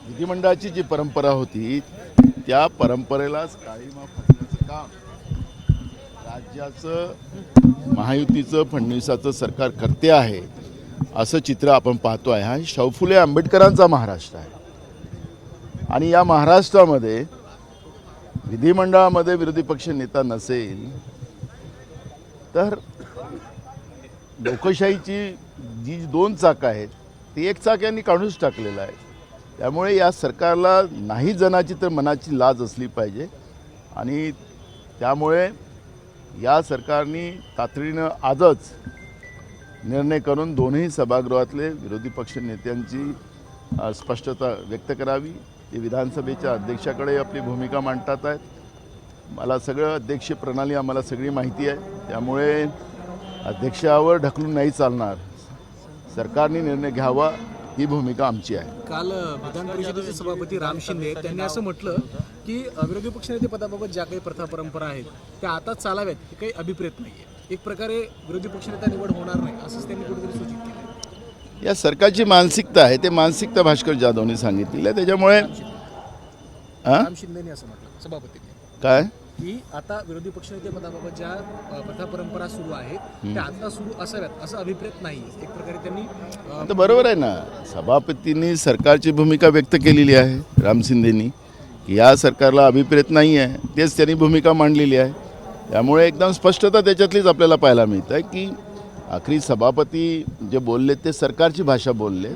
विधिमंडळाची जी परंपरा होती त्या परंपरेलाच काळीमा फासण्याचं काम राज्याचं महायुतीचं फडणवीसाचं सरकार करते आहे असं चित्र आपण पाहतो आहे. हा शाहू फुले आंबेडकरांचा महाराष्ट्र आहे आणि या महाराष्ट्रामध्ये विधिमंडळामध्ये विरोधी पक्ष नेता नसेल तर लोकशाहीची जी दोन चाकं आहेत ती एक चाक यांनी काढूनच टाकलेलं आहे. त्यामुळे या सरकारला नाही जनाची तर मनाची लाज असली पाहिजे आणि त्यामुळे या सरकारने तातडीनं आजच निर्णय करून दोन्ही सभागृहातले विरोधी पक्ष नेत्यांची स्पष्टता व्यक्त करावी. ते विधानसभेच्या अध्यक्षाकडे आपली भूमिका मांडतात आहेत. मला सगळं अध्यक्षीय प्रणाली आम्हाला सगळी माहिती आहे. त्यामुळे अध्यक्षावर ढकलून नाही चालणार. सरकारने निर्णय घ्यावा ही भूमिका आमची आहे. काल विधान परिषदेचे सभापती राम शिंदे त्यांनी असं म्हटलं की विरोधी पक्षनेते पदाबाबत ज्या काही प्रथा परंपरा आहेत त्या आता चालाव्यात हे काही अभिप्रेत नाही आहे. एक प्रकारे विरोधी पक्षनेता निवड होणार नाही असंच त्यांनी कुठेतरी सूचित केलं. या सरकारची मानसिकता आहे ते मानसिकता भास्कर जाधवने सांगितलेली आहे. त्याच्यामुळे राम शिंदेनी असं म्हटलं सभापतींनी काय की आता विरोधी पक्षनेते पदाबाबत ज्या प्रथा परंपरा सुरू आहेत त्या आता सुरू असाव्यात असं अभिप्रेत नाही. एक प्रकारे त्यांनी आता बरोबर आहे ना. सभापतींनी सरकारची भूमिका व्यक्त केलेली आहे राम शिंदेनी की या सरकारला अभिप्रेत नाही आहे. तेच त्यांनी भूमिका मांडलेली आहे. त्यामुळे एकदम स्पष्टता त्याच्यातलीच आपल्याला पाहायला मिळतं आहे की आखरी सभापती जे बोलले ते सरकारची भाषा बोलले.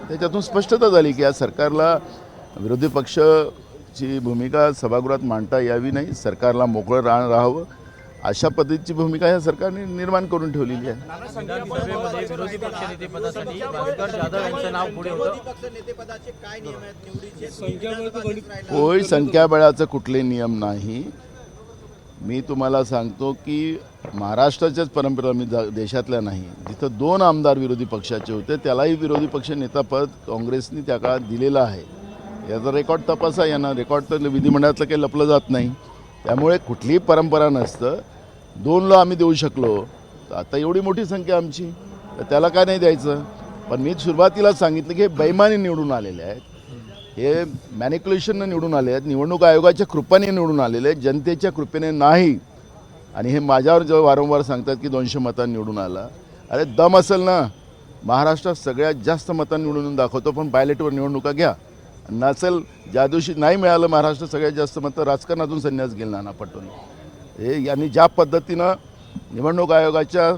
त्याच्यातून स्पष्टता झाली की या सरकारला विरोधी पक्षची भूमिका सभागृहात मांडता यावी नाही. सरकारला मोकळं राहावं अशा पद्धतीची भूमिका या सरकारने निर्माण करून ठेवलेली आहे. विरोधी पक्षनेतेपदासाठी भास्कर जाधव यांचं नाव पुढे होतं. कोई संख्याबळाचं कुठले नियम नाही. मी तुम्हाला सांगतो की महाराष्ट्राच्याच परंपरा मी देशातल्या नाही जिथं 2 आमदार विरोधी पक्षाचे होते त्यालाही विरोधी पक्ष नेतापद काँग्रेसने त्या काळात दिलेलं आहे. याचा रेकॉर्ड तपासा. यांना रेकॉर्ड तर विधिमंडळातलं काही लपलं जात नाही. त्यामुळे कुठलीही परंपरा नसतं. 2ला आम्ही देऊ शकलो तर आता एवढी मोठी संख्या आमची तर त्याला काय नाही द्यायचं. पण मी सुरुवातीला सांगितलं की हे बैमानी निवडून आलेले आहेत. हे मॅनिक्युलेशननं निवडून आले आहेत. निवडणूक आयोगाच्या कृपेने निवडून आलेले आहेत. जनतेच्या कृपेने नाही. आणि हे माझ्यावर जेव्हा वारंवार सांगतात की 200 मतांनी निवडून आला. अरे दम असेल ना. महाराष्ट्रात सगळ्यात जास्त मतांनी निवडून दाखवतो पण बायलेटवर निवडणुका घ्या. नसेल ज्या दिवशी नाही मिळालं महाराष्ट्रात सगळ्यात जास्त मतं राजकारणातून संन्यास गेला नाना पटोले. हे यांनी ज्या पद्धतीनं निवडणूक आयोगाच्या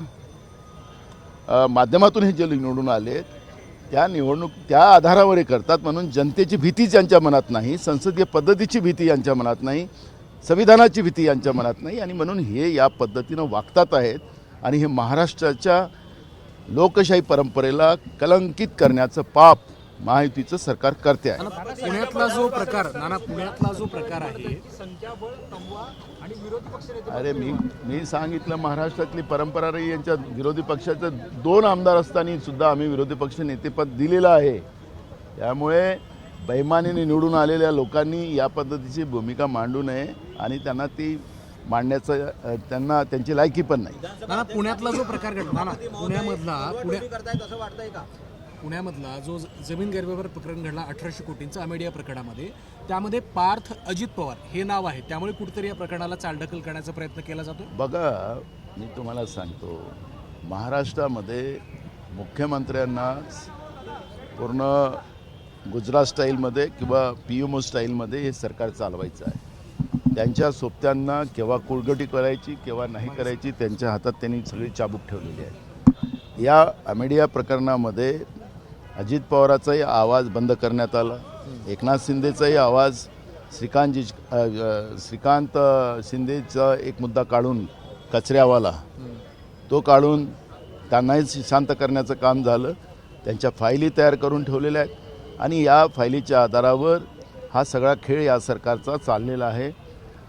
माध्यमातून हे जे निवडून आले त्या आधारावर हे करतात. म्हणून जनतेची भीती यांच्या मनात नाही. संसदीय पद्धतीची भीती यांच्या मनात नाही. संविधानाची भीती यांच्या मनात नाही. आणि म्हणून हे या पद्धतीनं वागतात आहेत. आणि हे महाराष्ट्राच्या लोकशाही परंपरेला कलंकित करण्याचं पाप महायुतीचं सरकार करते आहे. पुण्यातला जो प्रकार आहे अरे मी सांगितलं महाराष्ट्रातली परंपरा नाही. यांच्या विरोधी पक्षाचं 2 आमदार असताना सुद्धा आम्ही विरोधी पक्ष नेतेपद दिलेलं आहे. त्यामुळे बैमानीने निवडून आलेल्या लोकांनी या पद्धतीची भूमिका मांडू नये आणि त्यांना ती मांडण्याचं त्यांची लायकी पण नाही. पुण्यातला जो प्रकार घडला पुण्यामधला जो जमीन गैरव्यवहार प्रकरण घडला 1800 कोटींचा अमेडिया प्रकरणामध्ये त्यामध्ये पार्थ अजित पवार हे नाव आहे. त्यामुळे कुठेतरी या प्रकरणाला चालढकल करण्याचा प्रयत्न केला जातो. बघा मी तुम्हाला सांगतो महाराष्ट्रामध्ये मुख्यमंत्र्यांना पूर्ण गुजरात स्टाईलमध्ये किंवा PMO स्टाईलमध्ये हे सरकार चालवायचं आहे. त्यांच्या सोबत्यांना केव्हा कुळगटी करायची केव्हा नाही करायची त्यांच्या हातात त्यांनी सगळी चाबूक ठेवलेली आहे. या अमेडिया प्रकरणामध्ये अजित पवाराचाही आवाज बंद करण्यात आला. एकनाथ शिंदेचाही आवाज श्रीकांत शिंदेचा एक मुद्दा काढून कचऱ्यावाला तो काढून त्यांनाही शांत करण्याचं काम झालं. त्यांच्या फायली तयार करून ठेवलेल्या आहेत आणि या फायलीच्या आधारावर हा सगळा खेळ या सरकारचा चाललेला आहे.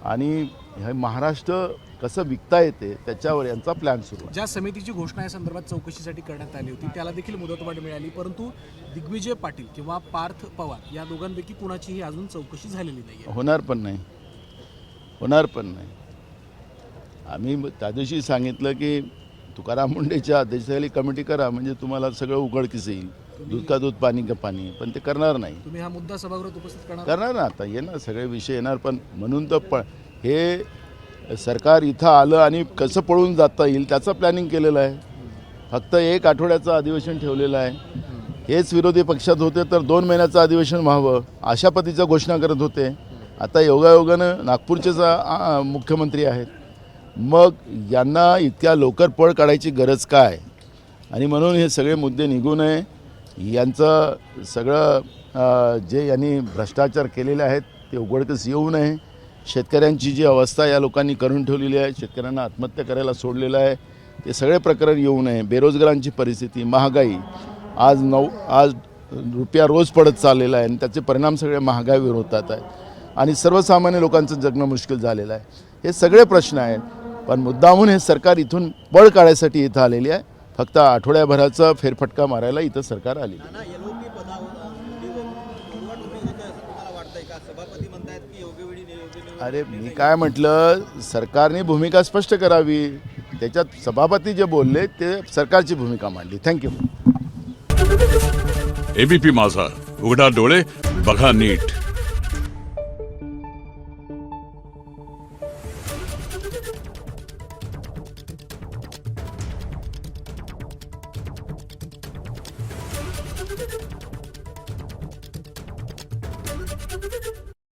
आणि हे महाराष्ट्र कसं विकता येते त्याच्यावर यांचा प्लॅन सुरू आहे. ज्या समितीची घोषणा या संदर्भात चौकशीसाठी करण्यात आली होती त्याला देखील मुदतवाढ मिळाली. परंतु दिग्विजय पाटील किंवा पार्थ पवार या दोघांपैकी कुणाचीही अजून चौकशी झालेली नाही. होणार पण नाही. आम्ही त्या दिवशी सांगितलं की तुकाराम मुंडेच्या अध्यक्षतेखाली कमिटी करा म्हणजे तुम्हाला सगळं उघडकीस येईल. दूध का दूध पाणी का पाणी, पण ते करणार नाही. तुम्ही हा मुद्दा सभागृहात उपस्थित करणार? करणार ना, आता येणार सगळे विषय येणार, पण म्हणून तर हे सरकार इथं आलं आणि कसं पळून जाता येईल त्याचं प्लॅनिंग केलेलं आहे. फक्त 1 आठवड्याचं अधिवेशन ठेवलेलं आहे. हेच विरोधी पक्षात होते तर 2 महिन्याचं अधिवेशन व्हावं अशा पद्धतीच्या घोषणा करत होते. आता योगायोगानं नागपूरचेच मुख्यमंत्री आहेत. मग यांना इतक्या लवकर पळ काढायची गरज काय? आणि म्हणून हे सगळे मुद्दे निघू नये. यांचं सगळं जे यांनी भ्रष्टाचार केलेले आहेत ते उघडकीस येऊ नये. शेतकऱ्यांची जी अवस्था या लोकांनी करून ठेवलेली आहे, शेतकऱ्यांना आत्महत्या करायला सोडलेलं आहे, ते सगळे प्रकरण येऊ नये. बेरोजगारांची परिस्थिती, महागाई, आज रुपया रोज पडत चाललेला आहे आणि त्याचे परिणाम सगळे महागाईवर होतात आहे आणि सर्वसामान्य लोकांचं जगणं मुश्किल झालेलं आहे. हे सगळे प्रश्न आहेत, पण मुद्दामून हे सरकार इथून पळ काढायसाठी इथं आलेली आहे. फक्त आठवड्याभराचा फेरफटका मारायला इथं सरकार आली. अरे मी काय म्हटलं, सरकारने भूमिका स्पष्ट करावी. त्याच्यात सभापती जे बोलले ते सरकारची भूमिका मांडली. थँक्यू. एबीपी माझा, उघडा डोळे बघा नीट.